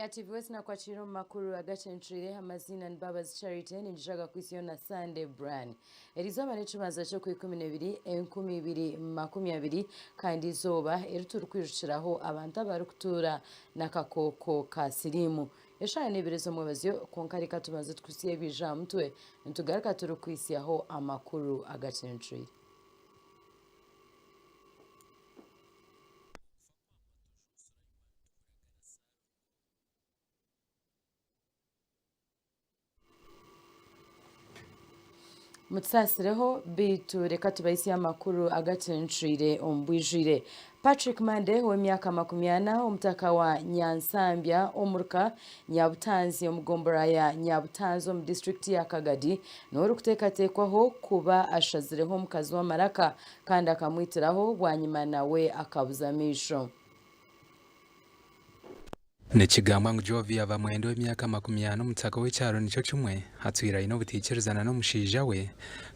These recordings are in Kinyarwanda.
TV West na kwachiro makuru agacentrire amazina Mbabazi Charity ninjishaga kwisiona Sunday Brand. Erizoma nechumaza cyo ku 12 2020 kandi izoba eruturukwirushiraho abantu abarukutura nakakoko ka sirimu. Yashaya neberezo mubazyo konkarika tumaze twusiye bija mutwe ntugaruka turukwisiyaho amakuru agacentrire. Mutsasireho bitu reka tubayisi amakuru agacentrire ombwijire. Patrick Mande w'emyaka 80 omutaka wa Nyansambya omurka Nyabutanzi omugombora ya Nyabutanzi mu district ya Kagadi nori kutekatekwaho kuba ashazireho mukazi wa Maraka kandi akamwitiraho bwanyuma nawe akabuzamisho. Nekigambwa ngo Jovi ava mwendo w'emyaka 80 mutaka w'icyaro nico kimwe hatwira ino butikirizana no mushija we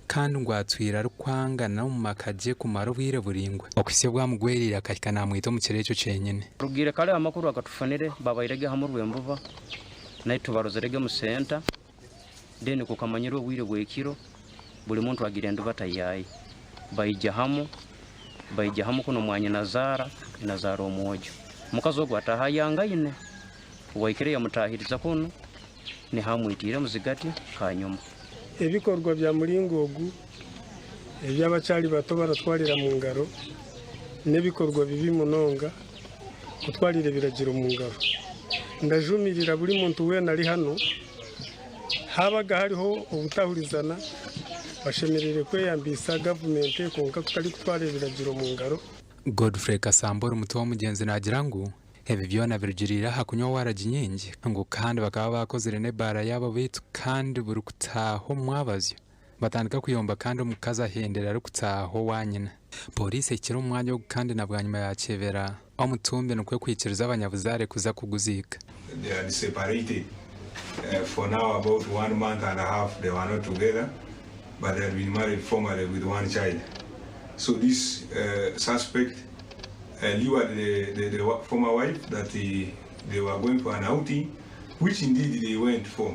kandi ngo atwira rukwangana mu makaje kumara ubwire buringwe okwisiye bwa mugwerira kakana mwito mu kirecho cenyene rugire kale amakuru akatufanire babayirege hamurwe mbuva naito barozerege mu center deni ko kamanyiro ubwire bwekiro buli muntu agirendo batayayi bayijahamo kuno mwanya Nazara omwojo mukazo gwatahayanga ine waikire yamutahiriza kuno ni hamwitire muzigati kanyuma ebikorwa bya muringogu eby'abacari bato baratwarira mu ngaro nebikorwa bibi munonga kutwarire biragiro mu ngaro ndajumirira buri muntu we nari hano habaga hariho ubutahurizana bashemerere kweyambisa government konka kutari kutwarira biragiro mu ngaro. Godfrey Kasambora umuto wa mugenzi nagira ngo ebi byona birugirira hakunywa waraginyingi ngo kandi bakaba bakoze rene bara yabo bitu kandi burukutaho mwabazyo batandika kuyomba kandi umukaza hendera rukutaho wanyina police ikira umwanya wo kandi nabwanyuma yakevera omutumbe no kwikiriza abanyabuzare kuza kuguzika. They are separated for now about 1 month and a half. They were not together but they have been married formally with one child. So this suspect lured the former wife that they were going for an outing, which indeed they went for.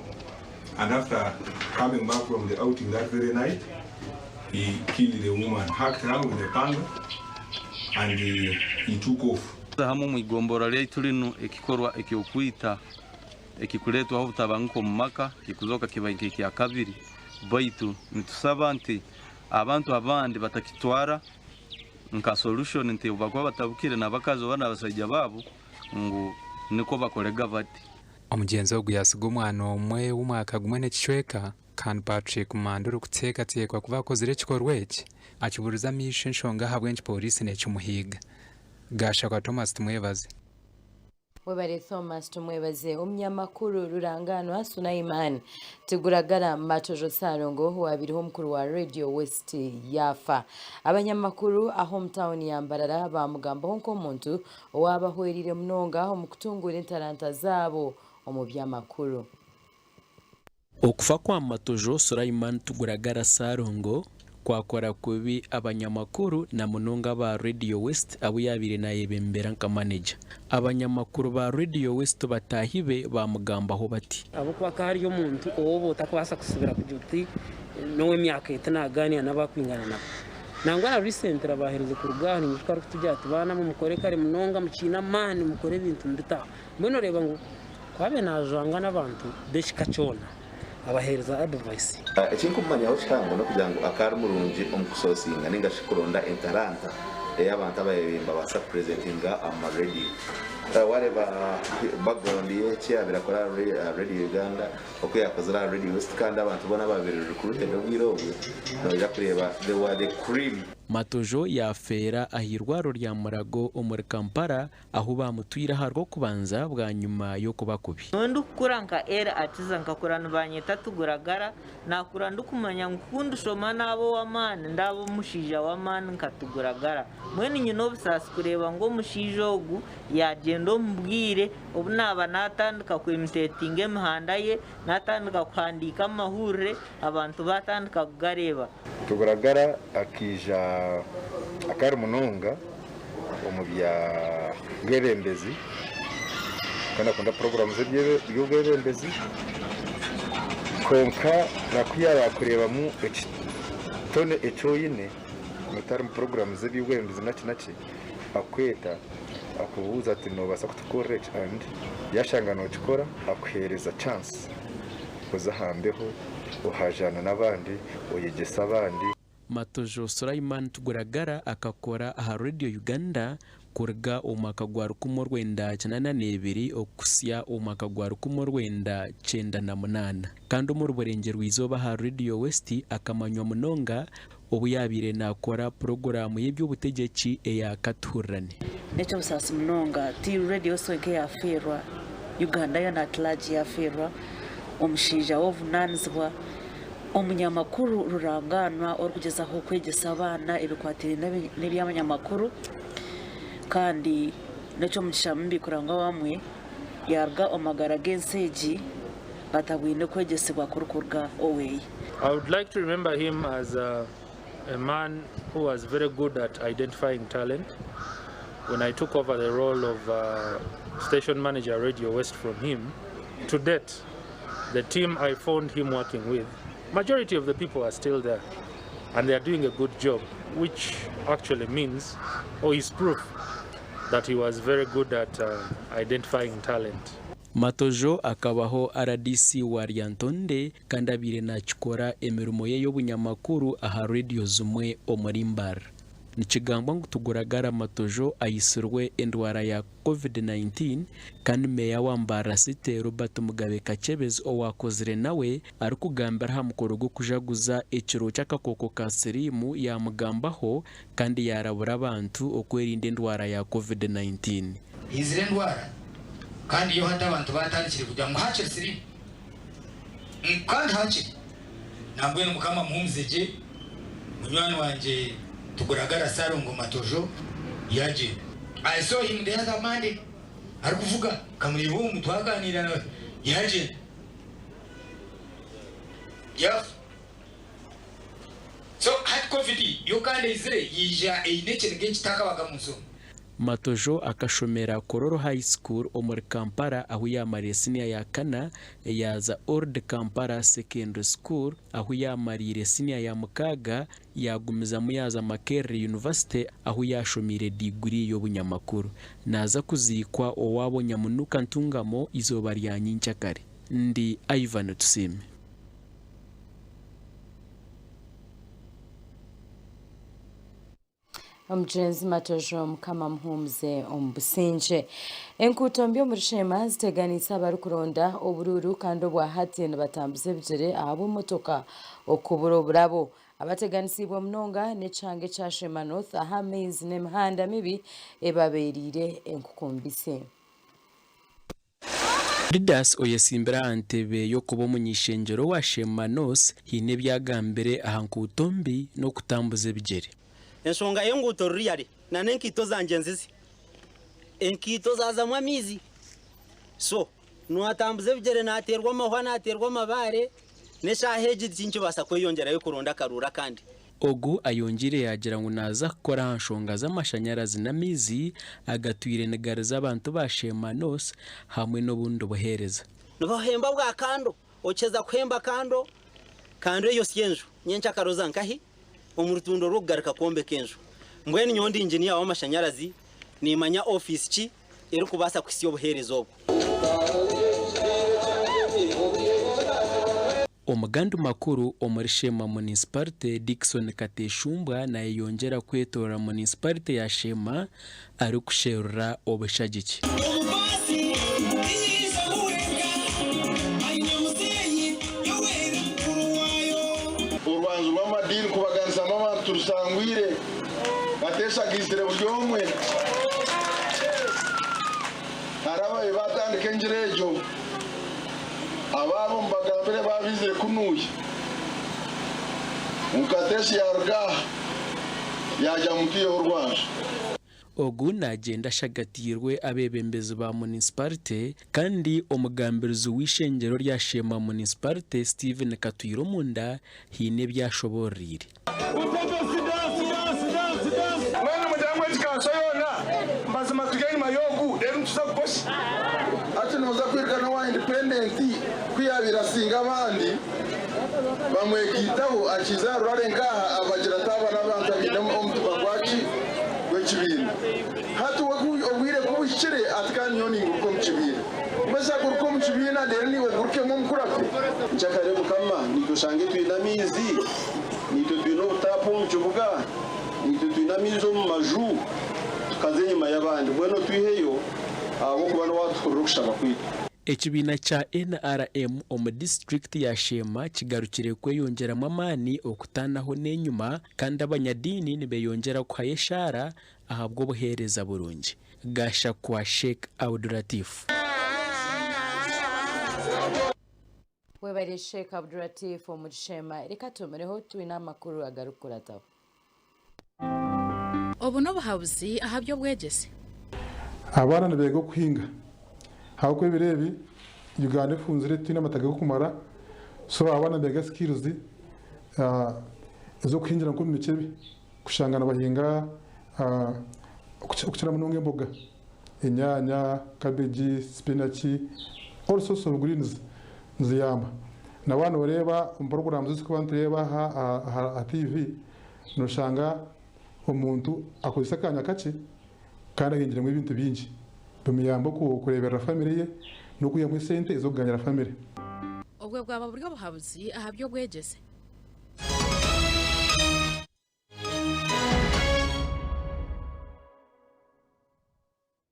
And after coming back from the outing that very night, he killed the woman, hacked her with a panga, and he took off. Hamu mwigombora letu lino ekikorwa ekyokwita ekikuletwa aho butabanguko mu maka kikuzoka kibaike kya kabiri baitu nitusaba nti abantu abandi batakitwara nka solution nti bakwa batabukire nabakazo bana basajja babo ngo niko bakolega bati omugenzi wo guyasiga umwana omwe w'umwaka gumwe n'ekicweka kandi Patrick Manduru kutekatekwa kuva kozire kikorweki akiburiza mishe nshonga habwenje police n'ekimuhiga gasha kwa Thomas Tumwebaze Webare Thomas Tumwebaze omnyamakuru ruranganwa Sunaiman Tiguragara Matojo Sarongo wabiriho mukuru wa Radio West yafa abanyamakuru aho mtown ya Mbarara bamugambo honko muntu wabahwerire mnonga aho mukutungura intaranta zabo omubyamakuru. Okufa kwa Matojo Sulaiman Tuguragara Sarongo kwakora kubi abanyamakuru na munonga ba Radio West abo yabire na yebembera nka manager. Abanyamakuru ba Radio West batahibe bamugambaho bati abo kwa kari yo muntu obo takwasa kusubira kujuti nowe myaka itanagani anabakwingana nabo nangwa recent abahereze ku rugani nyitwara kutujya tubana mu mukore kare munonga mukina mani mukore bintu mbita mbino reba ngo kwabe najanga n'abantu deshikachona abahereza advice ekinkumanya aho cyangwa no kugira ngo akari murungi omukusosinga ningashikurunda entaranta y'abantu abayimba basa presentinga ama radio wareba background ye cyabira kora Radio Uganda uko yakozera Radio West kandi abantu bona babirije ku ruhendo rw'irobo no kureba they were the cream. Matojo yafera ahirwaro rya Murago omuri Kampala aho bamutwira harwo kubanza bwa nyuma yo kubakubi ndu kuranka era atiza nkakurana banyeta Tuguragara nakura ndukumanya nkundu shoma nabo wamana ndabo mushija wamana nkatuguragara mwene nyino bisasi kureba ngo mushija ogu yagendo mbwire obunaba natandika kwimitetinga emihanda ye natandika kwandika amahure abantu batandika kugareba Tuguragara akija akari munonga omubya gerembezi kandi akunda porogaramu by'ubwebembezi konka nakwiyara kurebamo ekitone ecoyine mutari mu porogaramu z'ebyobwebembezi naki akweta akubuza ati nobasa kutukorera and yashanga nokikora akuhereza chance uzahambeho uhajana n'abandi uyegesa abandi. Matojo Sulaiman Tuguragara akakora aha Radio Uganda kurga umwaka gwa 1992 okusya umwaka gwa 1998 kandi mu ruburengero rw'izoba ha Radio West akamanywa munonga obuyabire nakora programu y'eby'obutegeki eya katurane necho busasi munonga ti Radio Soke yaferwa Uganda yana atlaji yaferwa omushija ovunanizibwa omunyamakuru ruranganwa orkugezaho kwegesa abana ebikwatire n'ebyamanyamakuru kandi necho mushambi kuranga bamwe yarga omagara genseji batabwine kwegesebwa kurukurga away. I would like to remember him as a man who was very good at identifying talent. When I took over the role of station manager Radio West from him, to date, the team I found him working with, majority of the people are still there and they are doing a good job, which actually means, or is proof, that he was very good at identifying talent. Matojo akabaho RDC wa Ryantonde kandi abire nakikora emirimo ye y'obunyamakuru aha radio zumwe omurimbar. Nikigamba ngo Tuguragara Matojo ayisirwe endwara ya COVID-19 kandi meya wa Mbara City Robert Mugabe Kachebez owakozire nawe ari kugambira ha mukoro go kujaguza ekiro cy'akakoko ka sirimu ya mugambaho kandi yarabura abantu okwerinda endwara ya COVID-19. Izire ndwara kandi iyo hata abantu batandikire kugira ngo hace sirimu kandi hace nabwo mukama muhumzeje munywani wanje Tuguragara Sarongo Matojo yaje. I saw him the other Monday. Ari kuvuga kamuribo mutwaganira nawe yaje. Yes. So had COVID yo kandi izire yija einekene genchitaka bagamuzo. Matojo akashomera Kororo High School omuri Kampala aho yamariye senior ya kana yaza Old Kampala Secondary School aho yamarire senior ya mukaga yagumiza muyaza Makerere University aho yashomire degree y'obunyamakuru naza kuzikwa owabo Nyamunuka Ntungamo izoba rya Nyincakare. Ndi Ivan Tusime. Omujenzi Matojo mukama muhumze ombusinje enkutombi omurishema ziteganisa abarukuronda obururu kandi obwa hati batambuze bigere abo motoka okuburo burabo abateganisibwa munonga n'echange cha Shema North aha mezi n'emihanda mibi ebaberire enkukombise. Didas oyesimbira antebe yo kuba munyishengero wa Shema North hine byagambere aha nkutombi no kutambuze bigere. Ensonga y'enguuto ruyari na n'enkito zanje nzizi enkito zazamwa mizi so nwatambuze bigere naterwa amahwa naterwa amabare neshaheje cyincyo basa kweyongera yo kuronda karura kandi ogu ayongire yagira ngo naza gukora hanshonga z'amashanyarazi na mizi agatwire negare z'abantu ba Shema North hamwe n'obundi buhereza nohemba bwa kando ocheza kwemba kando yo siyenjo nyencha karoza nkahi omurutundo rugaruka kombe kenjo mbweni nyondi engineer w'amashanyarazi nimanya office ki eri kubasa kwisiyo buherezo obwo. Omugandu makuru omuri Shema Municipality Dickson Kateshumbwa naye yongera kwetora Municipality ya Shema ari kusherura obushagiki. Urwanzu rw'amadini kubaganisamo abantu rusangwire bateshagizire buryomwe harabaye batandika enjirejo ababo mbagambire babizire kunuye mukateshi yarga yaja mutiyo urwanzu ogu nagenda shagatirwe abebembezi ba municipality kandi omugambirizo w'ishengero rya Shema Municipality Steven Katwiro Munda hine byashoborire mwana mudamu w'ikaso yona mbazima tugeni mayogu rero tuzakuboshi ati abasinga abandi bamwekitaho akiza rurare ngaha abagira ataba n'abantu abina omutuba gwaki gw'ekibina hati obwire kubukire atkani yoni nguruko mu kibina mbese guruko mu kibina rero niwe guruke mu mukurafe nchakare mukama nidushange twina mizi nitwe twina ubutapu mu kibuga nitwe twina mizo mu maju tukaze nyuma y'abandi bweno twiheyo abo kubana watukorera kushaka kwita. Ekibiina kya NRM omu district ya Shema kigarukire kweyongeramo amaani okutanaho n'enyuma kandi abanyadiini nibeyongera kuhayo eshara ahabwa obuheereza burungi. Gasha kwa Sheikh Abdulatif. Webare Sheikh Abdulatif omu Shema reka tumereho twina amakuru agarukurataho. Obu n'obuhabuzi ahabyo bwegese abana nibego kuhinga hako birebi Uganda ifunzire tina amataga kumara so abana bega skills zo kwinjira mu mikebe kushangana bahinga ukira munonge mboga inyanya cabbage spinach all sorts of greens nziyamba na bana bareba program ziko bantureba ha TV no shanga umuntu akozesa kanya kace kandi ahinjira mu bintu byinshi bimuyamba ko kurebera family ye no kuyamwe sente izo kuganyira family. Obwe bwaba buryo buhabuzi ahabyo bwegeze.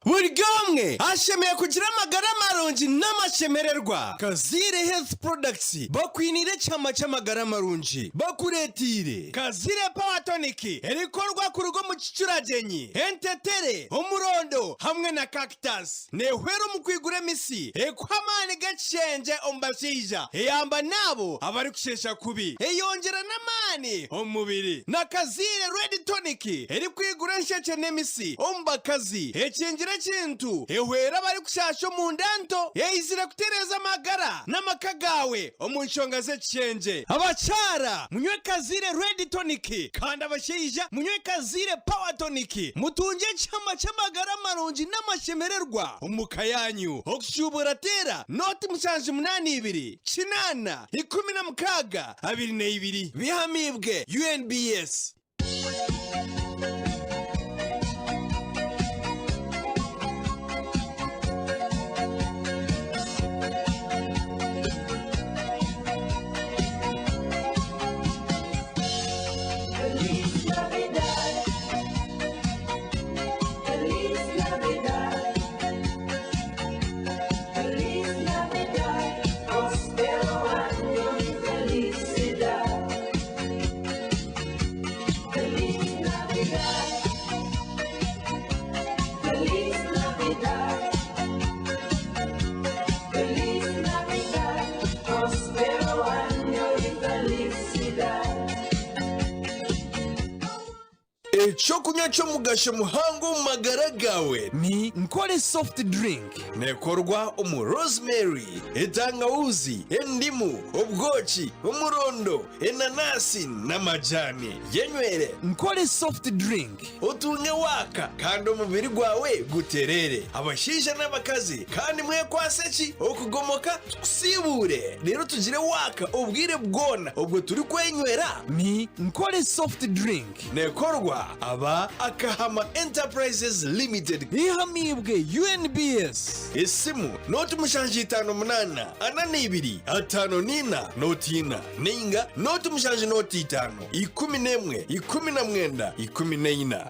Burigomwe ashemeye kugira amagara marungi n'amashemererwa. Kazire Health Products bakwinire cyama cy'amagara marungi bakuretire Kazire Power Tonic erikorwa ku rugo mu Kicuragenyi entetere umurondo hamwe na cactus nehwero mu kwigura misi ekwamani gacenje ombashija eyamba nabo abari kushesha kubi eyongera namani omubiri na Kazire Red Tonic eri kwigura nsheke nemisi ombakazi ekingira kintu ehwera bari kushasho mu ndanto yeyizire kutereza amagara n'amakagawe omunshonga ze cenje abacara munywe Kazire Red Tonic kandi abasheyija munywe Kazire Power Tonic mutunge cyama cy'amagara marungi n'amashemererwa umukayanyu okushubura tera noti musanze 82 kinana 16 22 bihamibwe UNBS. Chokunya cyo mugasho muhango mu magara gawe ni Nkore soft drink nekorwa umu rosemary etangauzi endimu obgochi umurondo enanasi n'amajani yenywere Nkore soft drink utunge waka kandi umubiri gwawe guterere abashisha n'abakazi kandi mwe kwaseki okugomoka kusibure rero tugire waka ubwire bwona ubwo turi kwenywera ni Nkore soft drink nekorwa aba Akahama Enterprises Limited ihamibwe UNBS isimu noti mushanji 58 ananibiri 54 notina ninga noti mushanji noti 5 11 19 14.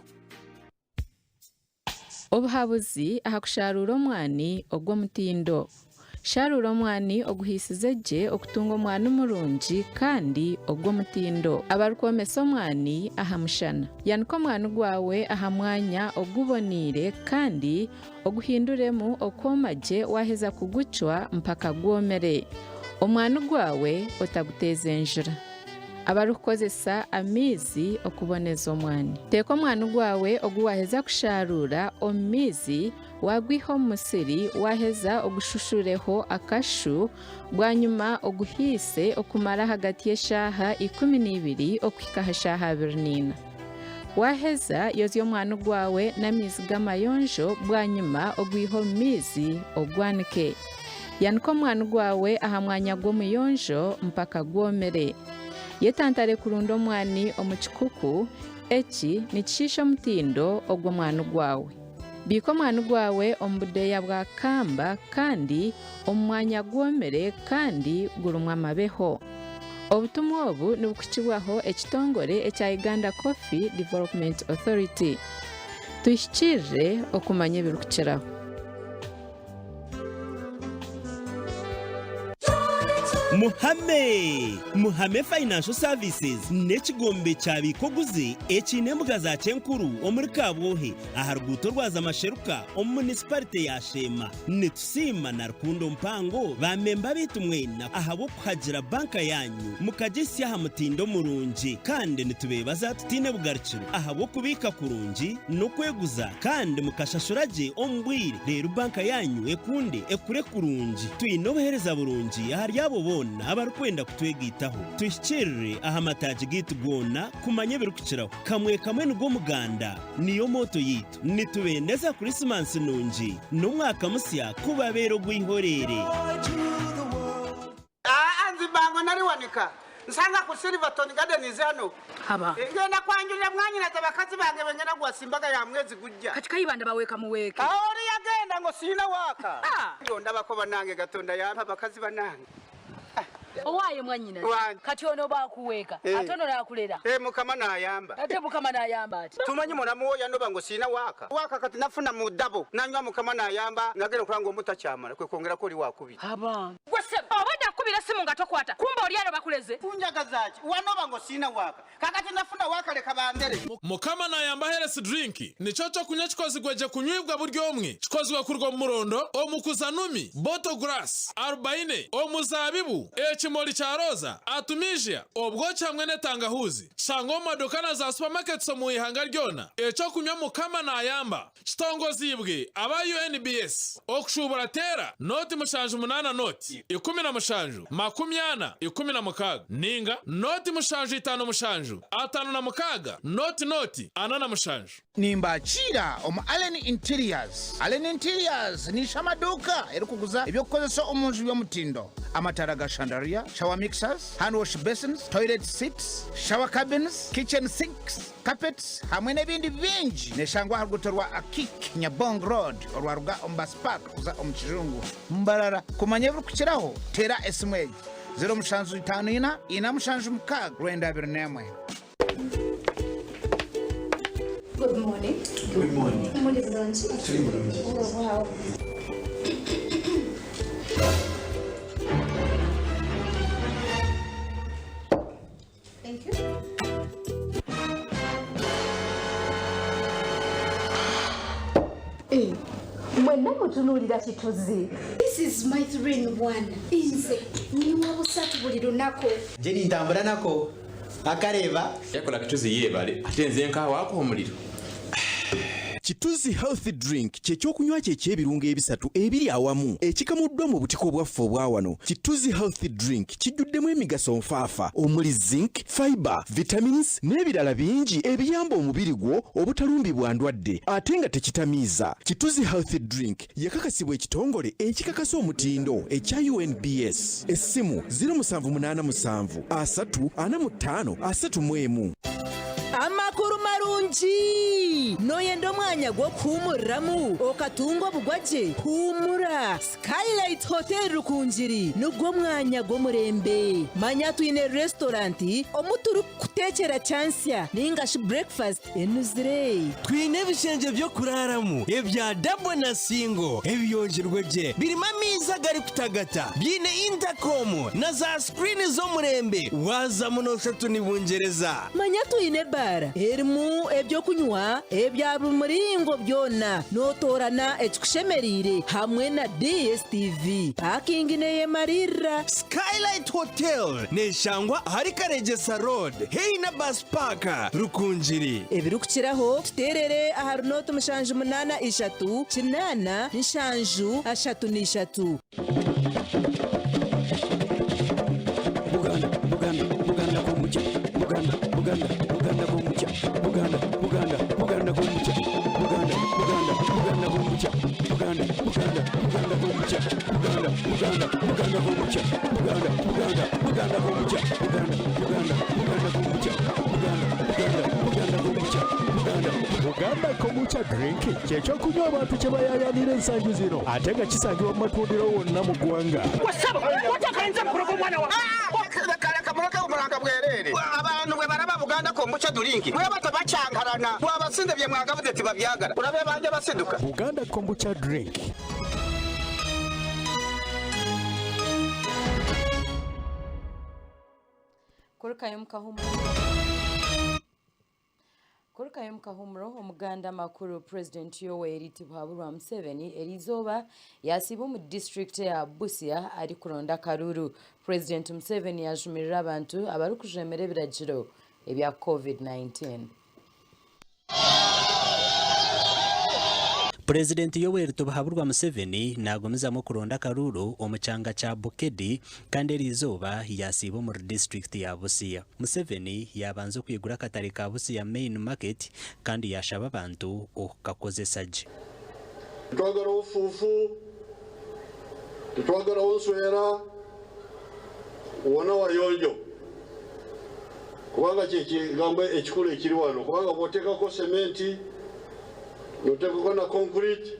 Obuhabuzi ahakusharura omwani ogwo mutindo sharura omwani oguhisize gye okutunga omwani omurungi kandi ogwo mutindo abarukomesa omwani aha mushana yanika omwani gwawe aha mwanya ogubonire kandi oguhinduremu okwomagye waheza kugucwa mpaka gwomere omwani gwawe otaguteza enjura abarukozesa amizi okuboneza omwani teka omwani gwawe oguwaheza kusharura omumizi wagwiha omusiri waheza ogushushureho akashu bwanyuma oguhise okumara hagati y'eshaaha 12 okuhika ha shaaha 24 waheza yoza omwani gwawe n'amizi g'amayonjo bwanyuma ogwiha omumizi ogwanike yanika omwana gwawe aha mwanya gw'omuyonjo mpaka gwomere. Yetantare kurunda omwani omu kikuku, eki nikishiisha omutindo ogw'omwana gwawe. Biika omwana gwawe omu budeeya bwa kamba kandi omu mwanya gwomere kandi gurimu amabeho. Obutumwa obu nibukukibwaho ekitongore ekya Uganda Coffee Development Authority. Tuhikirire okumanya ebirikukiraho. Muhame Financial Services n'ekigombe kya bikoguzi ekine embuga za Kyenkuru omuri Kabwohe aha ruguuto rwa Zamasheruka omu municipality ya Shema. Nitusiima na Rukundo Mpango bamemba bitu mwena ahabo kuhagira banka yanyu mukagisya aha mutindo murungi kandi nitubebaza tutine bugarukiro ahabo kubika kurungi no kweguza kandi mukashashuraje ombwire rero banka yanyu ekunde ekure kurungi tuyine obuhereza burungi ahari abo bona abarikwenda kutwegitaho. Tuhikirire aha mataji gitu gona kumanya birukukiraho kamwe nugwo muganda niyo moto yitu nitubendeza Christmas nungi n'umwaka musya kubabero gwihorere. Anzi bango nari wanika nsanga ku Silverton Gardens hano haba ngenda kwanjurira mwanyira abakazi bange bengena gwasimbaga ya mwezi gujja katika ibanda baweka muweke ahori yagenda ngo sina waka ndonda bakoba nange gatonda ya abakazi banange owaye mwanyina kati ono bakuweka atono nakulera mukama nayamba ate mukama nayamba ati tumanyi mulamu oya ndoba ngo sina waka kati nafuna mudabo nanywa mukama nayamba nagera kurango mutacyamara kwe kongera ko li wakubira aba gwese obada kubira simu ngatokwata kumba oliano bakuleze kunjaga zaki wanoba ngo sina waka kakati nafuna waka leka bandere mukama nayamba heresi drink nico cyo kunya kikozi gweje kunywibwa buryo omwe kikozwe kurwa mu murondo omukuzanumi boto grass 40 omuzabibu ekimoli cha roza atumijia obwo cyamwe netangahuzi shango madokana za supermarkets mu ihanga ryona eco kunywa mukama nayamba kitongozibwe aba UNBS okushubura tera noti mushanju munana noti 10 mushanju makumyana 16 ninga noti mushanju 5 mushanju 5 na mukaga noti anana mushanju nimbachira omu Allen Interiors ni shamaduka erikuguza ebyokukozesa omunju by'omutindo amatara ga chandelier, shower mixers, hand wash basins, toilet seats, shower cabins, kitchen sinks, carpets hamwe n'ebindi bingi neshangwa harugutorwa Akik Nyabong Road orwaruga Ombas Park kuza omukirungu mbarara kumanya ebirukukiraho tera esmwej 0754 456 24. Good morning. Good morning. What is lunch? Oh, wow. Thank you. Hey, mwena mutunulira kituzi. This is my 3-in-1. Inze niwa busatu buli lunako. Jeni ntambula nako akareba yakola kituzi yebale atenze nka wako omuliro. Kituzi healthy drink kyekyokunywa ky'ebirungo ebisatu ebiri awamu ekikamuddwa mu butiko bwaffe obwawano. Kituzi healthy drink kijjuddemu emigaso nfaafa omuli zinc, fiber, vitamins n'ebirala bingi ebiyamba omubiri gwo obutalumbibwa ndwadde ate nga tekitamiiza. Kituzi healthy drink yakakasibwa ekitongole ekikakasa omutindo ekya UNBS. Essimu 0787 345 31. Amakuru marungi noyenda omwanya gwo kuhumuriramu okatunga obugwaje humura Skylight Hotel Rukungiri nugwo mwanya gw'omurembe manya twine restauranti omuturu kutekera chansya ningashi breakfast enuzire twine ebishenje byo kuraramu ebya double na single ebiyongerwe gye birimo amiza gari kutagata byine intercom na za screen z'omurembe waza muno shatu ni bungereza manya twine bara erimu ebyo kunywa ebya bumuringo byona notorana ekikushemerire hamwe na DSTV parking neye marira Skylight Hotel neshangwa hari Karegesa Road hey na bus park Rukungiri ebirukukiraho tuterere aha runoto mushanju 83 kinana nshanju 33 Buganda komucha Buganda komucha Buganda komucha Uganda kombucha drink kyekyo kunywa abantu kye bayayanira ensangi zino ate nga kisangibwa mu matundiro wonna mu ggwanga. abantu bwe baraba Buganda kombucha drink mwe batabacangarana bwabasinde bye mwagavuze tibabyagara urabe banje basiduka Uganda kombucha drink. Kurukayo mukahumuro omuganda makuru President Yoweri Tibuhaburwa Museveni erizoba yasiba mu district ya Busia ari kuronda karuru. President Museveni yajumirira abantu abari kujemera ebiragiro ebya COVID-19. President Yoweri Tibuhaburwa Museveni nagomezamo kuronda karuru omuchanga cha Bukedi kandi erizoba yasiba mu district ya Busia. Museveni yabanze kwigura katari ka Busia main market kandi yashaba abantu okakozesaje. Twagara ofufu twagara oswera wona wayonjo kubanga kigambo ekikulu ekiri wano kubanga botekako sementi notekako na concrete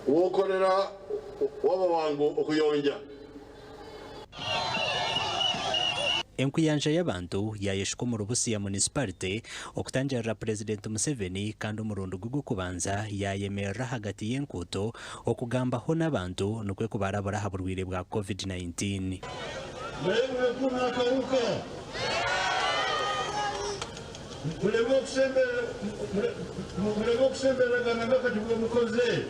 wokorera waba wangu okuyonja. Enkuyanja y'abantu yayeshiko mu Busia municipality okutangira President Museveni kandi umurundo gukubanza yayemerera hagati y'enkuto okugambaho n'abantu nokwe kubarabura haburwire bwa COVID-19. Mwewe kuna karuka mulego kusembera gananga kati bwe mukoze.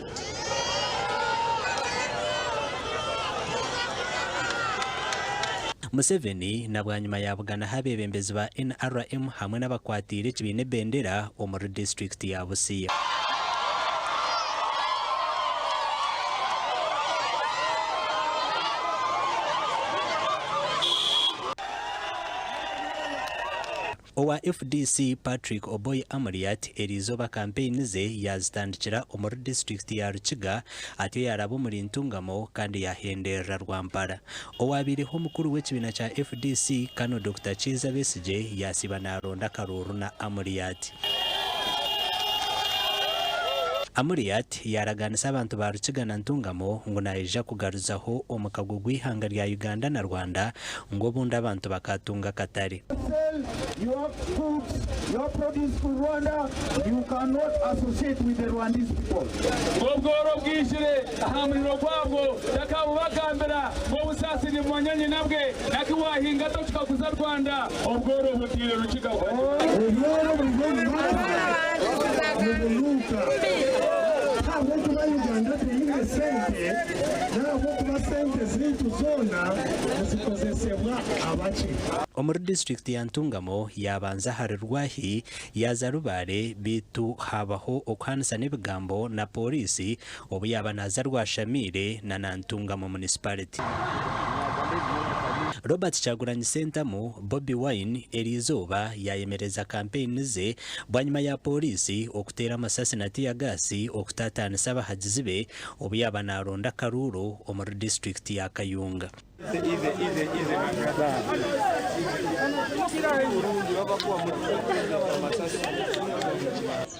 Museveni nabwanyuma yabugana habebembezi ba NRM hamwe n'abakwatire kibine bendera omuri district ya Busia. Owa FDC Patrick Oboy Amariat erizoba campaign ze yazitandikira omuri district ya Rukiga ati yarabo muri ntungamo kandi yahenderera Rwampara. Owabiriho mukuru w'ekibina cha FDC kano Dr. Chiza Besije yasiba naronda karuru na Amariat. Amuriat yaraganisa abantu ba Rukiga na Ntungamo ngo naija kugaruzaho omukago gw'ihanga rya Uganda na Rwanda ngo bunda abantu bakatunga katari. Your foods, your produce to Rwanda, you cannot associate with the Rwandese people. Obworo bwishire ahamuriro kwabwo yakabo bagambira ngo busasiri mwanyanyi nabwe nakiwahinga tochika kuza Rwanda obworo butire Rukiga kwa. Obworo bwishire Uganda tuyine sente nabo kuba sente ziri tuzona zikozesebwa abaki. Omuri district ya Ntungamo yabanza harirwahi yaza rubare bitu habaho okwanisa n'ebigambo na polisi obu yaba naza rwashamire na Ntungamo municipality. Robert Kyagulanyi Ssentamu Bobi Wine erizoba yayemereza campaign ze bwanyuma ya polisi okutera amasasi na tiya gasi okutatanisa abahagizi be obu yaba naronda karuru omuri district ya Kayunga.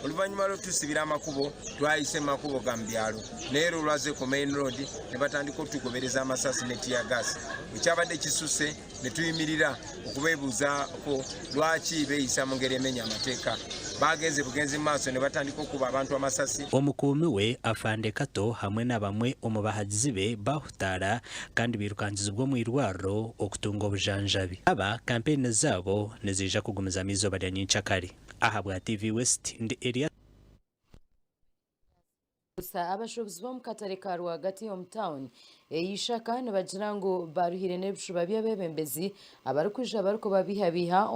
Oluvanyuma lwotusibira amakubo twayise makubo ga mbyalo leero lwaze ku main road ne batandika okutugobereza amasasi ne tiya gas ekyabadde kisuse ne tuyimirira okubeebuuzaako lwaki beeyisa mu ngeri emenya amateeka bagenze bugenzi maaso ne batandika okuba abantu amasasi. Omukuumi we Afande Kato hamwe na bamwe omu bahagizi be bahutaara kandi birukanjizibwa mu irwariro okutunga obujanjabi. Aba kampeyini zaabo nizija kugumizamu izooba lya nyincakare. Aha bwa TV West ndi area abashobozi bo mu katare ka rwagati yo mu town eyishaka nibagira ngo baruhire n'ebishuba by'abebembezi abarukwija baruko babihabiha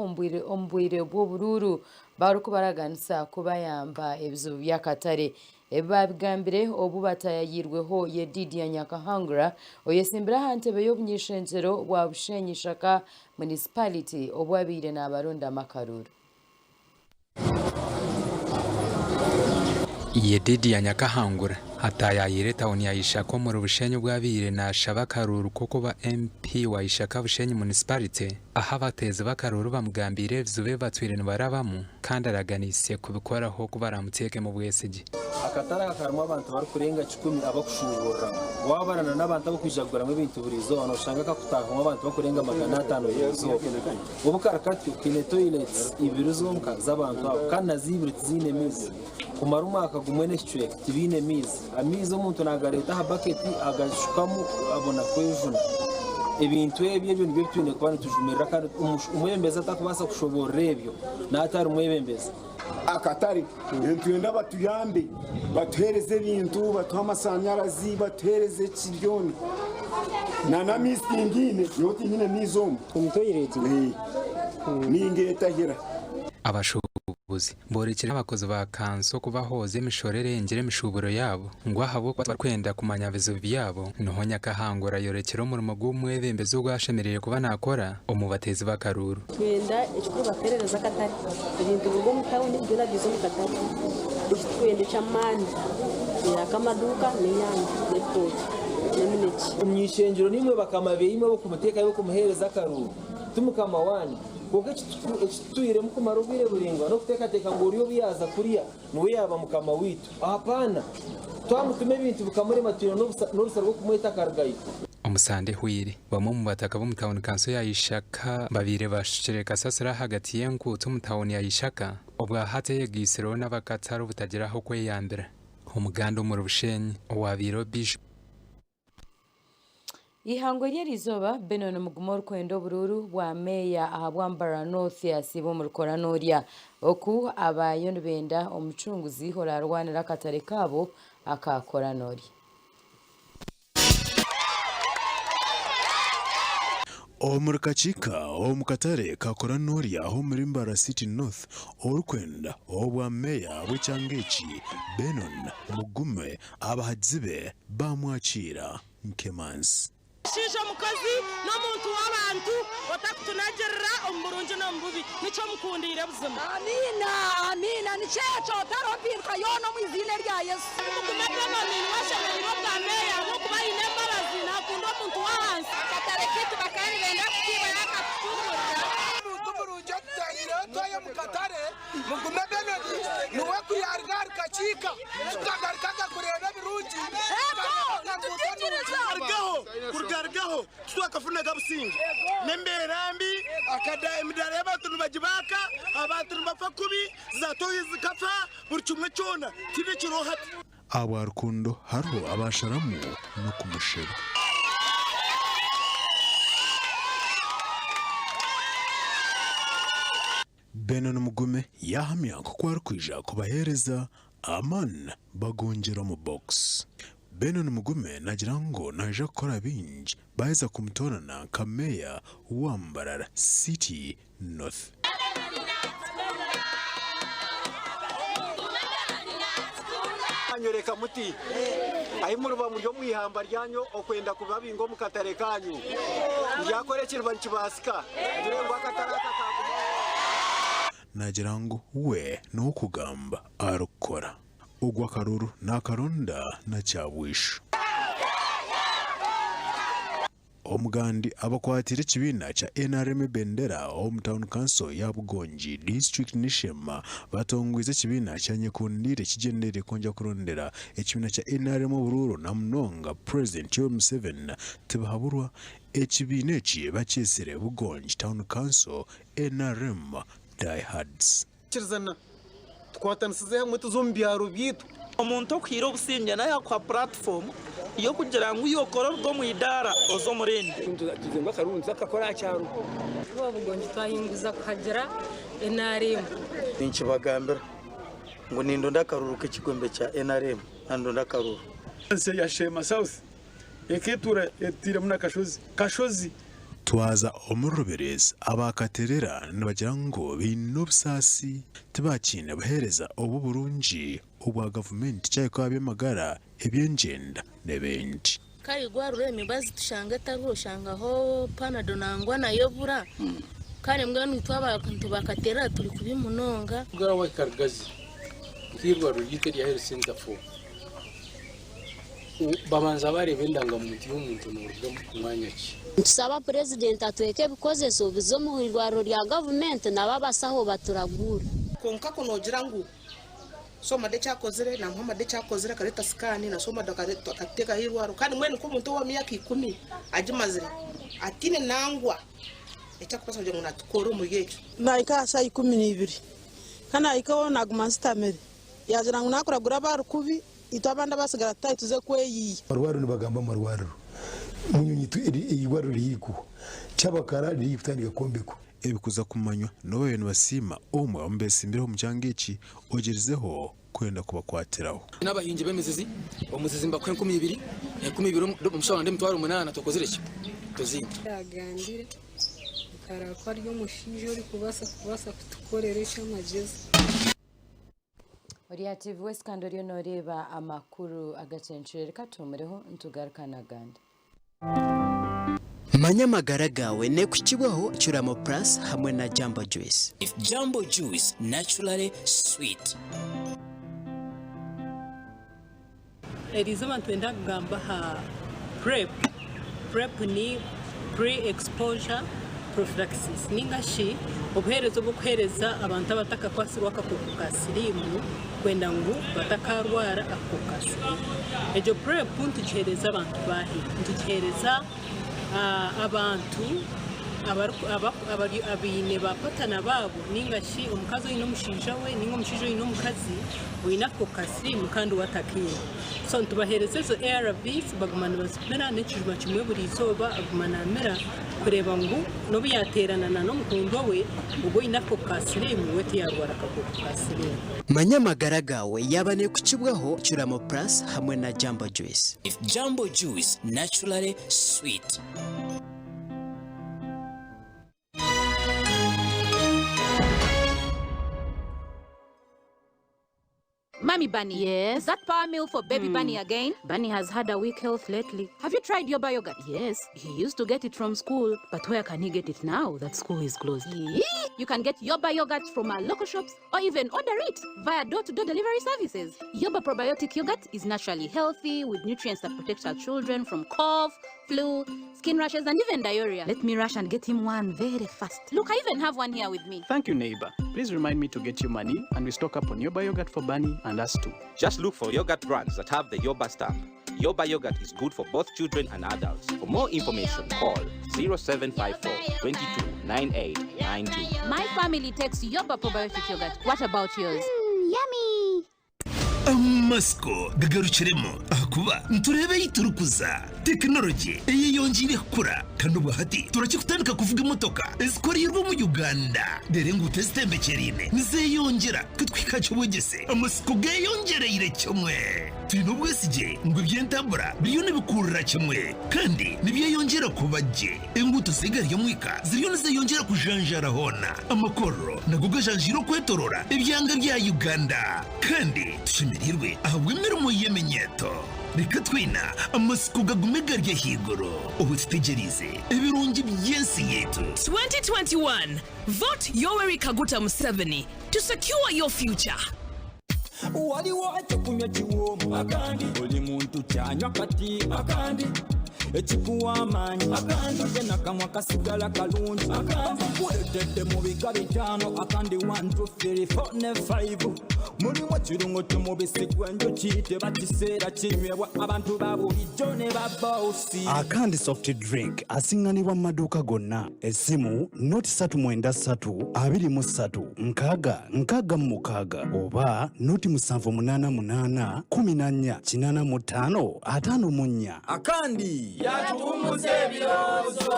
ombwire bw'obururu baruko baraganisa kubayamba ebizibu by'akatare ebabigambire obu batayayirweho ye Didi ya Nyakahangura oyesimbira hantebe y'obunyishenjero bwa Bushenyi Shaka municipality obu abire n'abaronda amakaruru. Ye Didi ya Nyakahangura atayayire tawuni yayishaka mu rubushenyi bw'abire nashaba karuru koko ba MP wayishaka bushenyi municipality aha bateze bakaruru bamugambire zube batwire barabamo kandi araganise kubikoraho kubaramuteke mu bwesigi akatara karimo abantu bari kurenga 10 abakushubura wabarana n'abantu bakwijagura mu bintu burizo anoshanga kakutahoma abantu bakurenga 500 yezo ubukarakati kine toilets ibiruzonka z'abantu kandi azibiriti zine mizi kumara umwaka gumwe n'icyo tibine mizi amizo umuntu nagareta ha bucket agashukamo abona kwejuna ibintu ebyo nibyo twine kubana tujumirira kandi umwembeza atakubasa kushobora ebyo natari umwembeza akatari twenda batuyambe batuhereze ibintu batuha amasanyarazi batuhereze kiryoni na misi ingine yoti nyine nizomu kumtoyireti ningetahira abashubuzi borekera abakozi ba kanso kubahoze imishorere ingire imishuburo yabo ngo ahabo kwenda kumanya vizo byabo noho nyakahangura yorekera umurimo gw'umwebembeze ugwashemerere kuba nakora umubatezi bakaruru twenda icyo baterereza katari ibintu bigo mu town byo bizo mu katari twenda chamani yakamaduka n'inyanya n'ipoti n'emineke umyishengero nimwe bakamabe imwe bo kumuteka yo kumuhereza akaruru tumukama wani kuko tuyire mu kumarubire buringwa no kutekateka ngo uriyo biyaza kuriya nuwe yaba mukama witu hapana twamutume ibintu bikamuri matiro n'urusa rwo kumwita kargayi umusande hwiri bamwe mu bataka bo mutawuni kanso yayishaka babire bashireka sasira hagati yengu tumutawuni yayishaka obwa hateye gisero n'abakataro butageraho kwe yambere umuganda mu rubushenyi wabiro bishop ihango ry'erizoba Benon Mugumor kwendo bururu wa meya ahabwambara North yasibo mu rukoranurya oku abayonu benda umucunguzi horarwanira katare kabo akakoranuri omurikachika omukatare kakoranuri aho muri Mbara City North orukwenda obwa meya bw'Cyangechi Benon Mugume abahadzibe bamwakira Nkemansi shisha mukazi n'omuntu w'abantu batakutunagerera omurungi n'omububi nico mukundire buzima amina niceco tarobirwa yono mwizine rya Yesu mukumagana ni washemeriro bwa meya no kuba ine mbabazi nakunda omuntu w'ahansi katare kitu bakandi benda kukiba yakatugurira umurungi tutangira toye mukatare mugume Benoni nuwe kuyargar kachika tukagarikaga kureba birungi kurgargaho twakafuna gabusingi nemberambi akada emidara y'abantu bagibaka abantu bafa kubi zatoye zikafa buri kimwe cyona kiri kirohati abarukundo haro abasharamu no kumusheba Benon Mugume yahamya ko kwarkwija kubahereza aman bagongera mu box Benon Mugume nagira ngo naje gukora bingi baheza kumutorana kameya w'Ambara City North anyoreka muti ayi muruba mu ryo mwihamba ryanyo okwenda kubabingo mu katare kanyu ndyakorekerwa nkibasika ndirengo akataraka kakuma nagira ngo we no kugamba arukora ugwa karuru nakaronda na cyabwisha omugandi abakwatire kibina cha NRM Bendera hometown council ya Bugonji district nishema batongwize kibina cha nyekundire kigendere konja kurondera ekibina cha NRM Bururu na Mnonga president yo Museveni tibahaburwa ekibina eki bakesere Bugonji town council NRM diehards kirzana twatansize hamwe tuzombyaro bitu omuntu okwira obusinja nayo kwa platform iyo kugira ngo uyokora rwo mu idara ozo murende tuzenga karunza kakora cyaro Bugonji twahinguza kuhagera NRM ninkibagambira ngo nindo ndakaruruka ikigombe cya NRM nando ndakaruru nse ya Shema South eketura etire muna kashozi twaza omurubereza abakaterera nibagira ngo binobsasi tibakine bahereza obu burungi obwa government cyayo kwabemagara ebyengenda nebendi kai gwarure emibazi tushanga tarushangaho panado nangwa nayo bura kandi mbwanu twabakantu bakatera turi kubimunonga garawe kargazi kirwa rugite ya Helsinki fo babanza bareba indangamuntu y'umuntu mu buryo mwanya ki tusaba president atweke bikozeso bizo mu irwaro rya government nababasaho baturagura konka konogira ngo soma de cyakozere na mpoma de cyakozere kareta skani na soma dakareta kateka hirwaro kandi mwene ko umuntu wa myaka 10 ajimazire atine nangwa etakupaso je ngona tukoro mu yecho naika sa 12 kana ikawo nagumastamere yazira ngo nakuragura barukubi itabanda basigara tuze kweyi marwaro nibagamba marwaro munyunyi igwaro riyiko cyabakara riyitandika kombeko ebikuza kumanywa no bintu basima umwe ambese imbere mu cyangici ogerezeho kwenda kubakwatiraho n'abahinje b'emizizi umuzizi mbakwe 12 umushobora ndi mutwara 8 tokozireke tozinga yagandire karakwa ry'umushije uri kubasa kutukorera cyamageze Oriative West Kandorio noreba amakuru agacenshire katumureho ntugarukana gande Manyamagara gawe ne kukibaho Curamo Plus hamwe na Jumbo Juice. If Jumbo Juice naturally sweet. Erizoma twenda kugamba ha PrEP ni pre-exposure prophylaxis ningashi obuherezo bwokuhereza abantu abataka kwasirwa akakoko ka sirimu kwenda ngo batakarwara akakoko ka sirimu ejo PrEP ntugihereza abantu bahi ntugihereza abantu abine bapatana babo ningashi omukazi oyine omushinja we ninga omushinja oyine omukazi oyine akakoko ka sirimu kandi watakire so ntubahereza ezo ARVs bagumana bazipera n'ekijuma kimwe buri izooba agumana amera kureba ngo no byaterana na n'omukundo we ubwo inako kasirimu we tiyarwara akakoko ka sirimu Manyamagara gawe yabane kukibwaho Curamo Plus hamwe na Jumbo Juice. If Jumbo Juice naturally sweet. Mommy Bunny. Yes? Is that power meal for baby Bunny again? Bunny has had a weak health lately. Have you tried Yoba yogurt? Yes. He used to get it from school, but where can he get it now that school is closed? You can get Yoba yogurt from our local shops or even order it via door-to-door delivery services. Yoba probiotic yogurt is naturally healthy with nutrients that protect our children from cough, flu, skin rashes, and even diarrhea. Let me rush and get him one very fast. Look, I even have one here with me. Thank you, neighbor. Please remind me to get you money and we stock up on Yoba yogurt for Bunny and us too. Just look for yogurt brands that have the Yoba stamp. Yoba yogurt is good for both children and adults. For more information, call 0754 22 9892. My family takes Yoba probiotic yogurt. What about yours? Yummy! Amasco gagarukiremo akuba nturebe yiturukuza technology yongire kura kandi ubahati turakikutandika kuvuga imotoka esikorerwa mu Uganda dere ngo testembekerine nize yongera kwitwikaje bugese Amasco gayongereye cyomwe tino bwesije ngo byentambura biyone bikurura cyomwe kandi nibyo yongera kubaje enguto sigariye mwika ziriyo nize yongera kujanjara hona amakoro naguga janjiro kwetorora ibyanga bya Uganda kandi tushimirirwe ahubwemera mu yemenyeto reka twina Amasco gagume garya higoro ubutegerize ebirungi byensi yetu 2021 vote Yoweri Kaguta Museveni to secure your future. Waliwo kunywa kiwomu akandi buli muntu kyanywa kati akandi ekikuwa amaanyi akandi nakamwa kasigala kalungi akandi kuletedde mu biga bitano akandi 1 2 3 4 ne 5 mulimu kirungo ky'omubisi gw'enjuki tebakiseera kinywebwa abantu babulijjo ne babawusi akandi soft drink asinganibwa mu maduuka gonna essimu noti 393 23 nkaaga nkaaga mu mukaaga oba noti 788 14 85 54 akandi yatumuze ebirowoozo.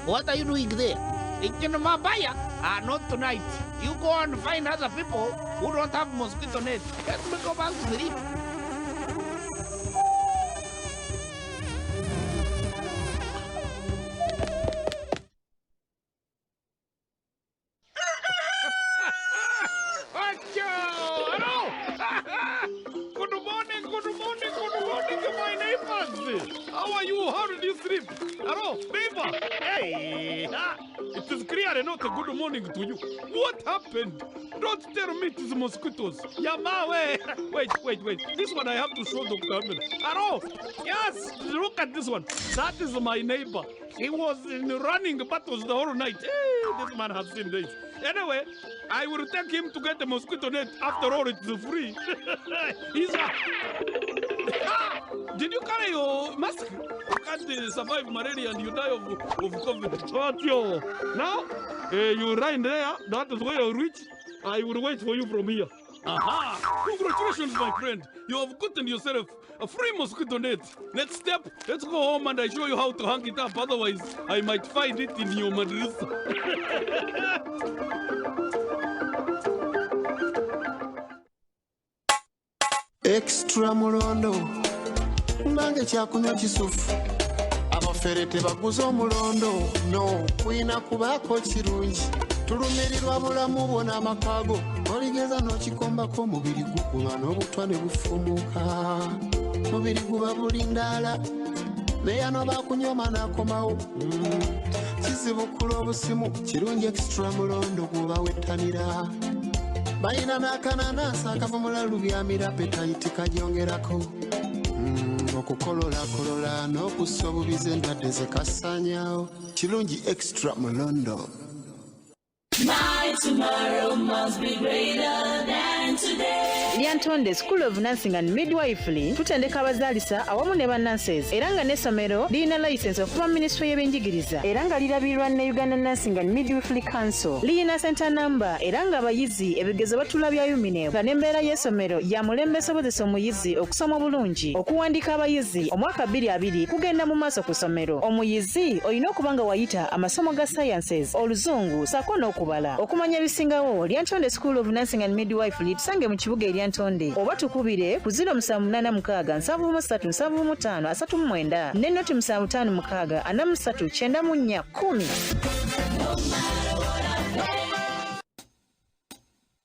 What are you doing there? In Mabaya? Not tonight. You go and find other people who don't have mosquito net. Let me go back to sleep. Good morning, my neighbors. How are you? How did you sleep? Actually, not a good morning to you. What happened? Don't tell me it is mosquitoes. Yamawe. Wait. This one I have to show Dr. Ahmed. Hello. Yes, look at this one. That is my neighbor. He was running battles the whole night. Hey, this man has seen this. Anyway, I will take him to get the mosquito net. After all, it's free. He's Did you carry your mask? You can't survive malaria and you die of COVID. But yo, now you right there. That is where you reach. I will wait for you from here. Aha! Congratulations, my friend. You have gotten yourself a free mosquito net. Next step, let's go home and I show you how to hang it up. Otherwise, I might find it in your madrasa. Extra mulondo nange kyakunywa kisufu abafere tebaguza omulondo no kwina kubaako kirungi tulumirirwa bulamu bwona amakago oligeza n'okikombako omubiri gukuma n'obutwa ne bufumuka mubiri guba bulindaala beyano bakunyoma n'akomawo kizibu kula obusimu kirungi extra mulondo gwobawettanira balina n'akananansi akavumula lubyamira petayiti kajongerako okukololakolola n'okussa obubize endwadde zekasaanyawo kirungi extra mulondo. My tomorrow must be greater than today. Lyantonde School of Nursing and Midwifery tutendeka abazaalisa awamu ne bannanses era nga n'essomero lirina license okuva Ministry y'ebyenjigiriza era nga lirabirwa ne Uganda Nursing and Midwifery Council. Lirina center number era nga abayizi ebigezo batula bya UMINEB nga n'embeera y'essomero ya mulembe esobozesa omuyizi okusoma obulungi okuwandiika abayizi omwaka 2020 kugenda mu maaso ku ssomero. Omuyizi olina okuba nga wayita amasomo ga sciences oluzungu ssaako n'okubala. Okumanya ebisingawo Lyantonde School of Nursing and Midwifery tusange mu kibuga Lyantonde oba tukubire ku 0786 ne noti 7556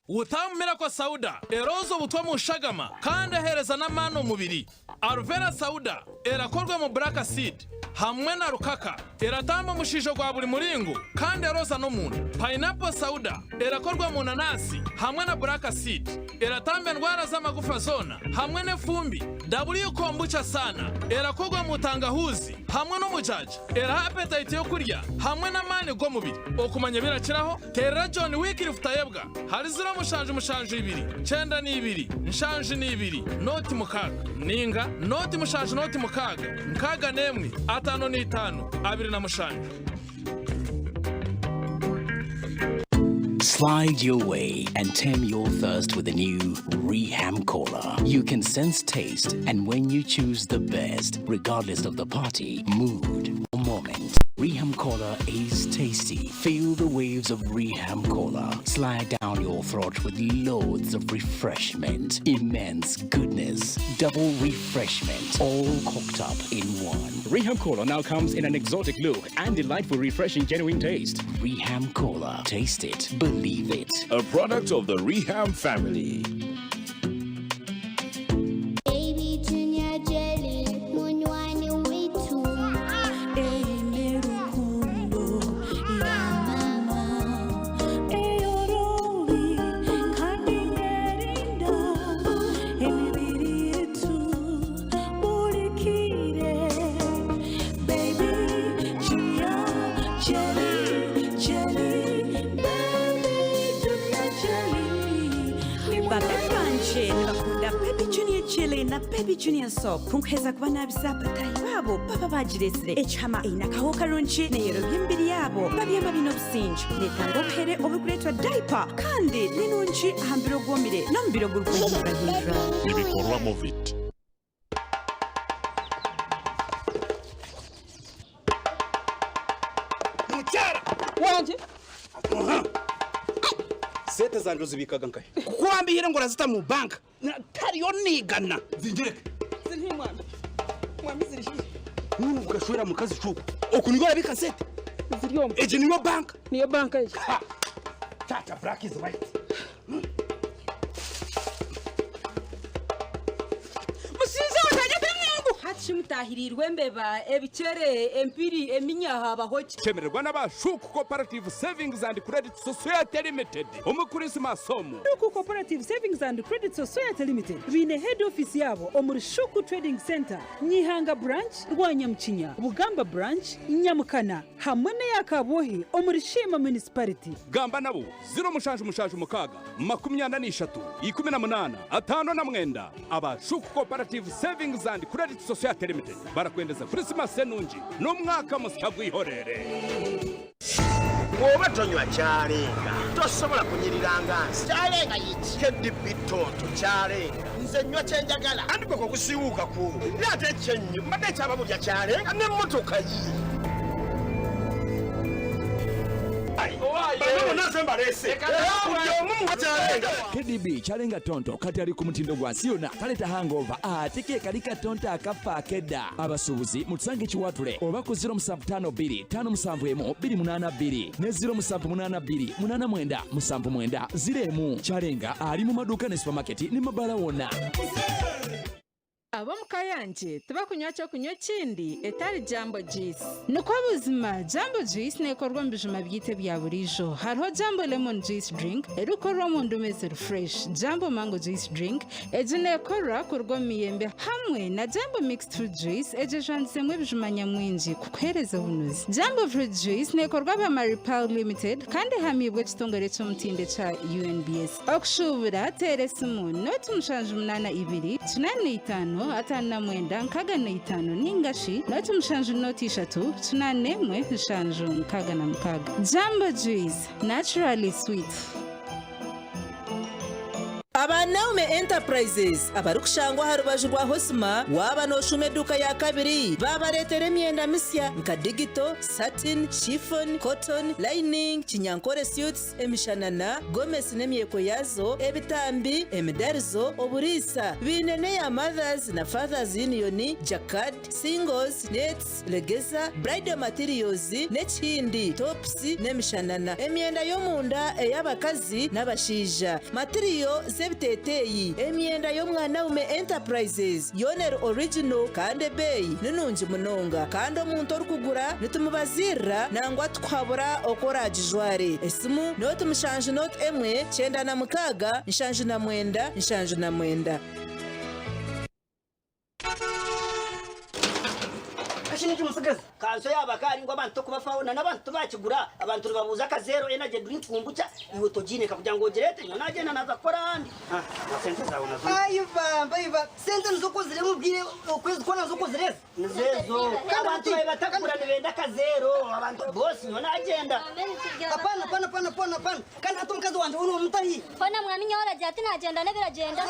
Utamira kwa Sauda erozo butwa mu shagama kandi ahereza n'amano mubiri. Arvera Sauda erakorwa mu Black Seed hamwe na rukaka eratamba mushijo gwa buri muringo kandi eroza no muntu. Pineapple Sauda erakorwa mu nanasi hamwe na Black Seed eratamba ndwara z'amagufa zona hamwe n'efumbi. W kombucha sana erakorwa mu tangahuzi hamwe no mujaji era appetite yo kurya hamwe n'amani go mubiri. Okumanya birakiraho terera John Wycliffe Tayebwa hari zira mushanje ibiri cyenda ni ibiri nshanje ni ibiri noti mukaga ninga noti mushanje noti mukaga nemwe atano ni itano abiri na mushanje. Slide your way and tame your thirst with the new Reham Cola. You can sense taste, and when you choose the best, regardless of the party, mood, or moment, Reham Cola is tasty. Feel the waves of Reham Cola slide down your throat with loads of refreshment, immense goodness, double refreshment, all cooked up in one. Reham Cola now comes in an exotic look and delightful, refreshing, genuine taste. Reham Cola. Taste it. Believe it. A product of the Reham family. Baby Junior Jelly, munywani wetu. Rukundo ya mama. Yorori, kandingerinda. Emibiri yetu, burikire. Baby Junior Jelly. Baby Junior Chili na Baby Junior Soap kunkweza kuba nabisapatayi babo baba bagiresire echama ina kahoka runchi neyero byimbiri yabo babyama bino businjo netanga opere obukuletwa diaper kandi ninunchi ahambiro gwomire nambiro gurwumva hindra ibikorwa movit. Muchara wanje sete zanjo zibikaga nkahe kukwambira ngo razita mu banka tariyo nigana zingereke zinhimwana mwamizirishi ugashwera mu kazi cuko okunigora bika sete ziriyomba eje niyo banka eje tata black is white musiza utajya bimyangu shimutahirirwe mbeba ebicere empiri eminyaha bahoki cemererwa n'abashuku cooperative savings and credit society limited umukurisi masomo Shuku Cooperative Savings and Credit Society Limited bine head office yabo omuri Shuku Trading Center Nyihanga branch Rwanyamchinya Bugamba branch Nyamukana hamwe n'Akabohe omuri Shima municipality gamba nabo 0 13 abashuku cooperative savings and credit society limited barakwendeza Christmas enungi n'umwaka musya gwihorere woba tonywa cyarenga tosobola kunyiriranga cyarenga yiki kedibitoto cyarenga nze nywa cyenjagala andi koko kusiwuka ku byate cyenyu mbade cyaba burya cyarenga n'imotoka yi KDB chalenga tonto kati ali ku mutindo gwa siona kaleta hangover atike kalika tonto akafa akeda abasubuzi mutsange chiwatule oba ku 075 571 ne 0782 ziremu chalenga ali mu maduka ne supermarket ni mabala wona abo mukayanje tubakunywa cyo kunywa kindi etari Jambo Juice nuko buzima Jambo Juice nekorwa mbijuma byite bya burijo hariho Jambo Lemon Juice drink erukorwa mu ndumeze fresh Jambo Mango Juice drink ejinekorwa kurwa miyembe hamwe na Jambo Mixed Fruit Juice ejejanzemwe bijuma nyamwinji kukereza bunuzi Jambo Fruit Juice nekorwa ba Maripal Limited kandi hamibwe kitongore cyo mutinde cha UNBS okushubura teresimu not umushanje 82 atana mwenda nkaga na 5 ningashi noti mshanju noti 3 tunane mwe mshanju nkaga na mkaga Jambo Juice naturally sweet Abanaume Enterprises abarukushangwa harubaju rwa Hosma waba no shume duka ya kabiri babaretere myenda misya nka digital satin chiffon cotton lining kinyankore suits emishanana Gomez nemyeko yazo ebitambi emidarizo oburisa binene ya mothers na fathers union jacquard singles nets legeza bridal materials n'ekindi tops nemishanana emyenda yo munda eyabakazi n'abashija material zebiteteyi emyenda yo mwanaume Enterprises yoner original kandi beyi nunungi munonga kandi omuntu orukugura nitumubazirra nangwa twabura okorajijware esimu noti mushanju not emwe 96 nshanju na mwenda nshanju na mwenda Ashini cyumusigaza kanso yabakari ngo abantu kubafauna nabantu bakigura abantu babuza kazero energy drink kumbucha iwe tojine kakugira ngo gerete nyo nagenda naza korandi sente zawe nazo ayiva sente nzoko zire mubwire ukwezi kona nzoko zire nzezo abantu batakura nibenda kazero abantu boss nyo nagenda apana kana atumkazi wanje uno mutahi fona mwaminya ora jati nagenda nebiragenda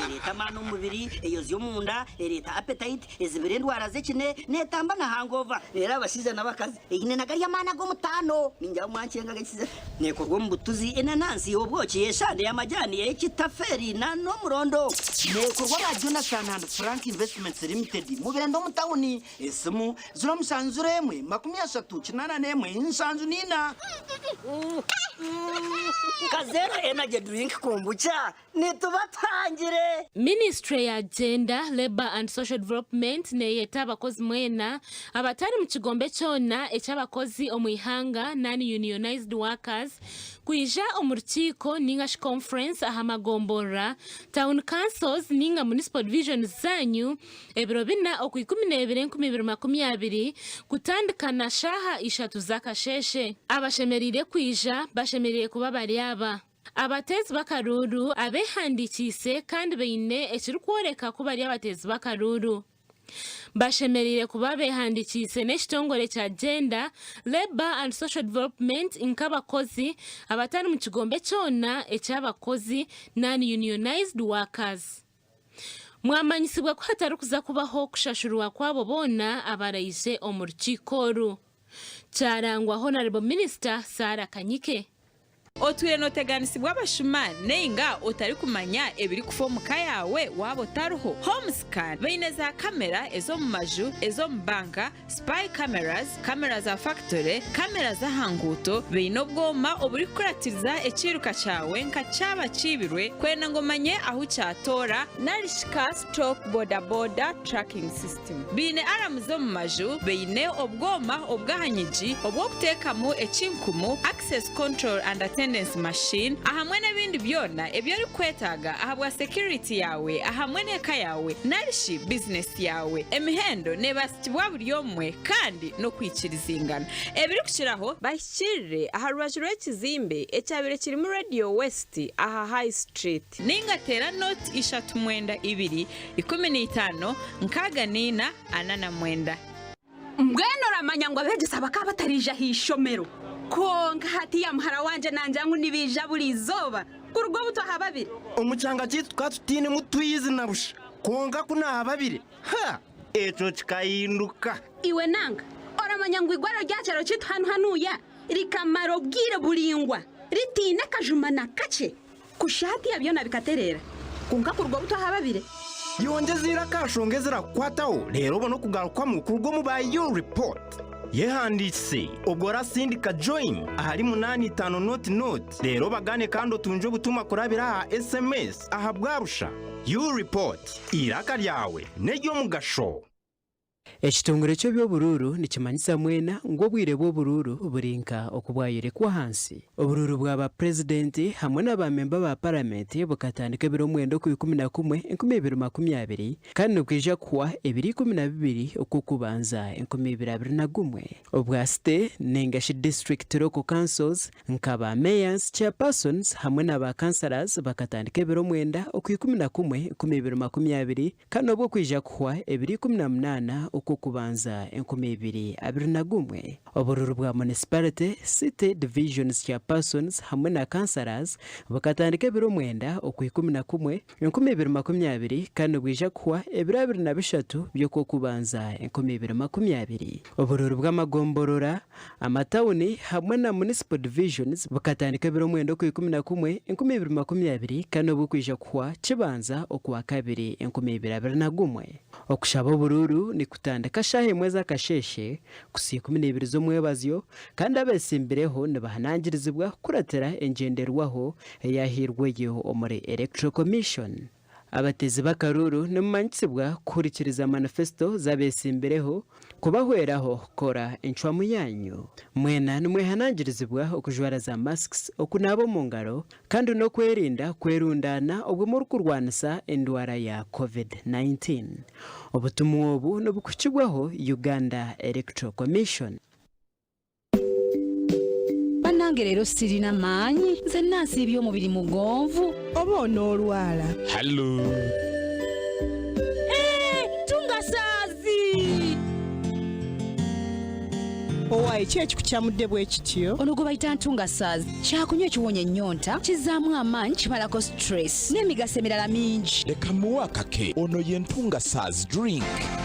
leta mano mubiri eyo zyo munda leta appetite ezibire ndwara zekine netamba na hangover rero abashize nabakazi ine nagari yamana go mutano ninjya mwancenga gakize nekorwa mbutuzi inanansi obwoki yeshande yamajyani ekitaferi na no murondo nekorwa ba Jonathan and Frank Investments Limited mubendo mutawuni esimu zuro musanzure emwe 33 insanzu nina kazero energy drink kombucha nitubatangire Ministry ya Gender, Labor and Social Development neyeta abakozi mwena abatari mu kigombe cyona eky'abakozi omwihanga non-unionized workers kwija omurukiko ningashi conference ahamagombora town councils ninga municipal divisions zanyu ebiro bina okwikumine 2020 kutandikana shaha 3 zakasheshe abashemerire kwija bashemerire kuba bari aba abatezi bakaruru abehandikise kandi beine ekirikworeka kuba ari abatezi bakaruru bashemerire kuba behandikise n'ekitongole kya Gender, Labor and Social Development inkabakozi abatari mu kigombe cyona eky'abakozi non-unionized workers. Mwamanyisibwa ko hatari kuza kubaho kushashurwa kwabo bona abarayise omurukikoru. Cyarangwa Honorable Minister Sarah Kanyike. otwire noteganisibwa abashuma nenga otari kumanya ebiri kufa omuka yawe waba otaruho. Homescan baine za kamera ezo mu maju, ezo mu banka, spy cameras, kamera za factory, kamera za hanguto, baine obwoma oburi kuratiriza ekiruka cyawe nka cyaba kibirwe kwena ngo manye aho cyatora. Narishika stroke boda tracking system baine alarm zo mu maju, baine obwoma obwahanyiji obwo kutekamo ekinkumu, access control and attendance machine, ahamwe n'ebindi byona ebyo uri kwetaga ahabwa security yawe ahamwe n'eka yawe. Narishi business yawe emihendo nebasitibwa buri yomwe kandi no kwikirizingana ebiri kukiraho bashyirire aha rubaju rw'ekizimbe ecyabire kiri mu Radio West aha High Street ningatera note 322 15 49 mbwene uramanya ngo abegisaba ko batarija hishomero konka hati ya muhara wanje nanjangu nibija buri izoba kurwo buto hababiri umucanga cyitwa twatutine mutwizi narusha konga kuna hababiri ha eco kikahinduka iwe nanga oramanya ngo igwaro ryacero cyitwa hanuya rikamaro bwire buringwa ritine kajumana kace kushati yabyo nabikaterera konga kurwo buto hababire yongezira kashongezera kwataho rero bono kugaruka mu kurwo mu ba you report yehanditse ubwo rasindika join ahari 85 note rero bagane kandi tunje gutuma kurabira SMS aha bwarusha you report iraka ryawe neryo mugasho. Ekitongore cyo byobururu nikimanyisa mwena ngo bwire bwobururu burinka okubwayire kwa hansi obururu bwa president hamwe n'abamemba ba parliament bukatandika biro mwendo ku 11 kandi nubwija kwa 2012 okukubanza 2021 obwa state nengashi district local councils nkaba mayors chairpersons hamwe n'aba councillors bakatandika biro mwenda ku 11 kandi obwo kwija kwa 2018 okukubanza 2021 obururu bwa municipality city divisions chairpersons hamwe na councillors bakatandika biro mwenda oku 11 kandi bwija kwa 2023 byokubanza 2020 obururu bw'amagomborora amatawuni hamwe na municipal divisions bakatandika biro mwenda oku 11 kandi bwija kwa kibanza oku 2021 okushaba obururu ni kutandika shahe mweza kasheshe kusi 12 zo mwebazyo kandi abesimbireho nibahanangirizibwa kuratera engenderwaho yahirweyo omuri electoral commission. Abatezi bakaruru nimumanyisibwa kurikiriza manifesto zabesimbireho kubahweraho kora enchwamu yanyu mwena nimwehanangirizibwa okujwara za masks okunabo mu ngaro kandi no kwerundana obwo muri kurwanisa endwara ya COVID-19 obutumwa obu nobukukibwaho Uganda Electoral Commission. Banange rero sirina manyi nze nasi by'omubiri mugonvu oba onoolwala. Hello. Tungasazi owaye kyeki kukyamudde bwe kityo ono gwe bayita ntungasazi kyakunywa ekiwonya ennyonta kizaamu amaanyi kimalako stress n'emigaso emirala mingi. Leka muwe akake ono ye ntungasazi drink.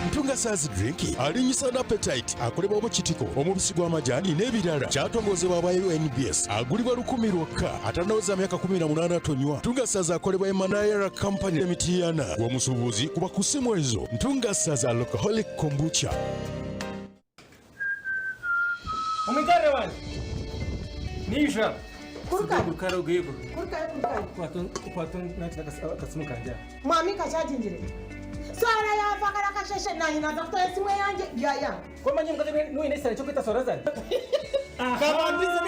Ntungasazi drink alinyisa n'appetite akolebwa obukitiko omubisi gw'amajaani n'ebirala kyatongozebwa aba UNBS agulibwa 10 lwokka atanaweza myaka 18 tonywa. Ntungasazi akolebwa Emanayera Company Limited w'omusuubuzi kuba ku ssimu ezo. Ntungasazi alcoholic kombucha. Umikare wani Nisha Kurukaro gego Kwaton kasimu kanja Mami kachajinjire Sora ya fakara kasheshe na hina dr. Simu yanje ya Kwa manyi mkate nuwe nesana chokwita sora zani kabandiza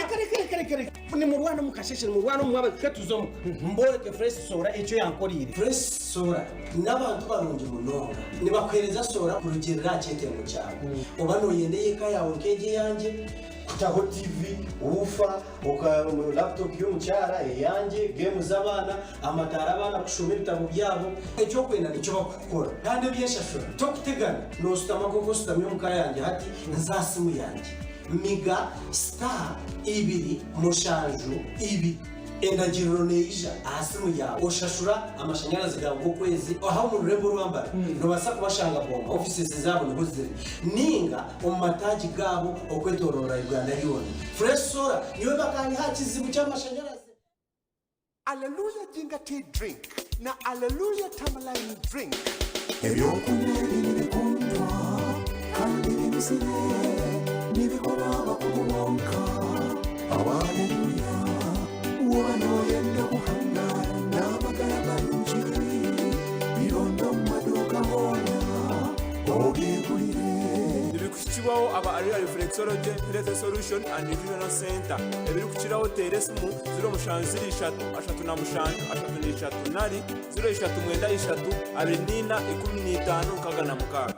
kare ni murwana mukasheshe murwana mwaba ketuzomu mbore ke fresh sora echo yankorire fresh sora n'abantu barunje munonga nibakwereza sora kurugerera cyete mu cyaro ubano yendeye ka yawe nkeje yanje kutaho TV ufa uka laptop yo mucyara yanje game z'abana amatara abana kushoma ibitabo byabo echo kwenda nicyo bakukora kandi byeshashura cyo kutegana no sutama koko sutamye mu kayanje hati nzasimu yanje miga star ibiri mushanju ibi engagiriro neija ahasimu yawe oshashura amashanyarazi gawe ngo kwezi aho mu rurembo rwambara ntubasa kubashanga bomba offices zabo niho ziri ninga omumataji gabo okwetorora Uganda yone fresh solar niwe bakani hakizibu cy'amashanyarazi. Alleluia Jinga tea drink na Alleluia Tamalaini drink. Ebirikukibaho aba area reflexology health solution and nutritional center ebirikukiraho teresmu 0773 03 abendina 15 kagana mukaga.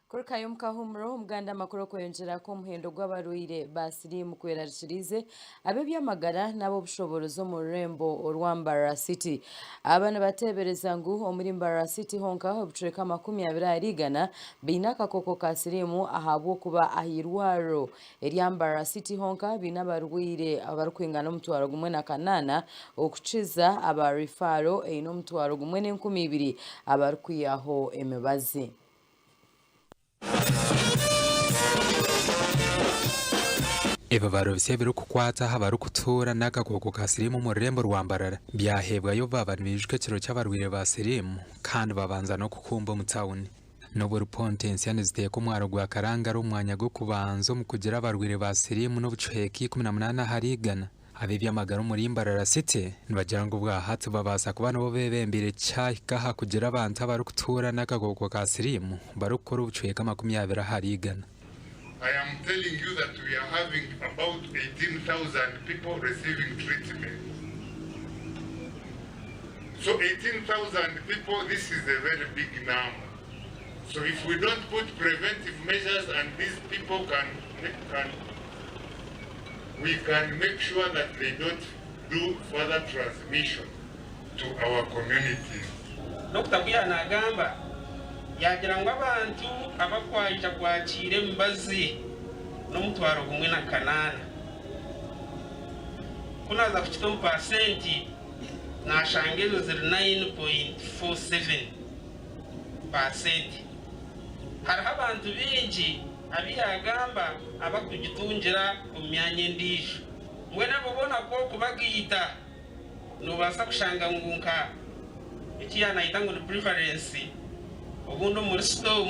Kuruka y'umukahumuro umuganda makuru kwiyongera ko muhendo gw'abaruire basiri mu kwerarishirize abe byamagara nabo bushoborozo mu Rembo Rwambara City abana batebereza ngo omuri Mbara City honka obucureka 20 arigana binaka koko kasirimu ahabwo kuba ahirwaro eryambara City honka binabaruire abarukwingana omutwaro gumwe na kanana okuchiza abarifaro eino omutwaro gumwe n'12 abarukwiyaho emibazi. Eba barovye biru kukwata habaru kutura n'agakoko ka sirimu mu Rembo Rwambarara byahebwa yo babanijwe kiro cy'abarwire ba sirimu kandi babanza no kukumba mu town no potensiane ziteye ko mwaro gwa karanga ro mwanya go kubanzo mu kugira abarwire ba sirimu no buceki 18 harigana abibya magaro muri Mbarara City nibagira ngo bwahatse babasa kubana bo bebembere cyahika kugira abantu abaru kutura n'agakoko ka sirimu barukora ubuceka 20 harigana. I am telling you that we are having about 18,000 people receiving treatment. So 18,000 people, this is a very big number. So if we don't put preventive measures and these people we can make sure that they don't do further transmission to our communities. Dr. Buyana agamba yagira ngo abantu abakwayita kwakire mbazi n'omutwaro gumwe na kanana kunaza ku 10% nashangezo 9.47%. Hariho abantu bengi abiyagamba abakugitungira ku myanya ndisho mwe nabo bona ko kubagiyita nubasa kushanga ngunka ikiyana itango ni preference ubundo muri storm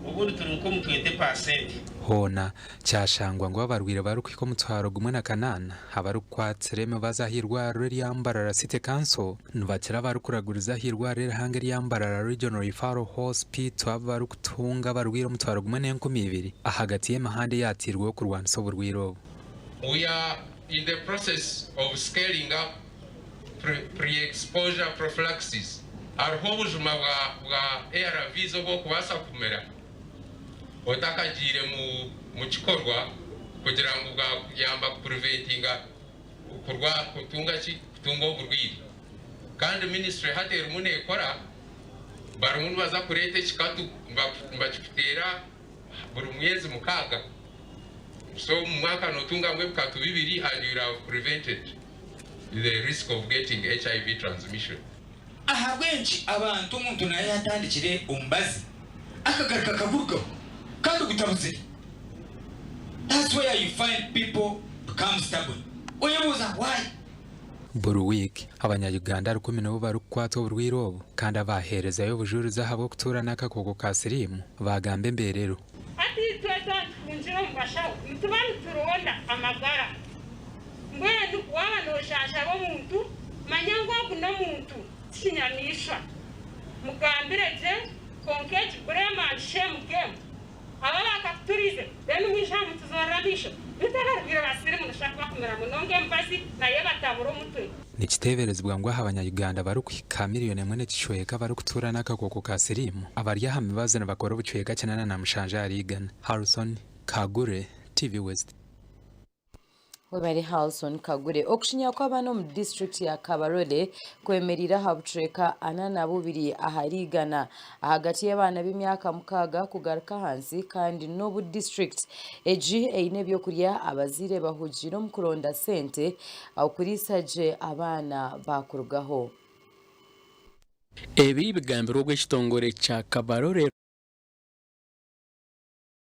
ubundo turunko mu 20%. Hona cyashangwa ngo abarwire barukwiko mutwaro gumwe na kanana abarukwatsireme bazahirwa ryambarara City Council nubakira barukuraguriza hirwa rere hange ryambarara Regional Referral Hospital abarukutunga barwire mutwaro gumwe n'12 ahagati y'amahande yatirwe ku Rwanda burwiro. We are in the process of scaling up pre-exposure prophylaxis. Hariho ubuzima bwa ARVs bwo kubasa kumera otakagire mu kikorwa kugira ngo yamba preventinga kurwa kutunga uburwiri kandi ministry hatera umunekora baruntu baza kurete kikatu mbakitera buri mwezi mukaga so mu mwaka notunga mwe bukatu 2 and you have prevented the risk of getting HIV transmission. Aha benshi abantu umuntu naye yatandikire umbazi akagaruka kavuga kandi gutabuze. That's where you find people become stubborn. Oyabuza why? Buru week abanyayuganda 10 barukwato burwirobo kandi abahereza yo bujuriza habo kutura n'akakoko ka sirimu bagambe mberero. Ati tweza kunjira mbashaho mutubani turonda amagara. Mbwenu wana oshasha bo muntu manyango kuno muntu sinyanisha mugambireje konkeje brema shame game abala kapturize denu mwishamu tuzorabisha bitagarira basire munashaka kumera munonge mbazi naye bataburo mutwe nikiteberezwa ngo abanyayuganda barukwika miliyoni mwene cishoyeka barukutura n'akakoko ka sirimu abarya hamwe bazana bakora ubucweka cyane na mushanja arigana. Harrison Kagure, TV West. webari Halson Kagure okushinya kw'abana mu district ya Kabarole kwemerera habutreka anana bubiri aharigana hagati y'abana b'imyaka mukaga kugaruka hansi kandi nobu district eji eine byo kurya abazire bahujiro mu kuronda sente akurisaje abana bakurugaho. Ebi bigambirwa gw'ekitongore kya Kabarole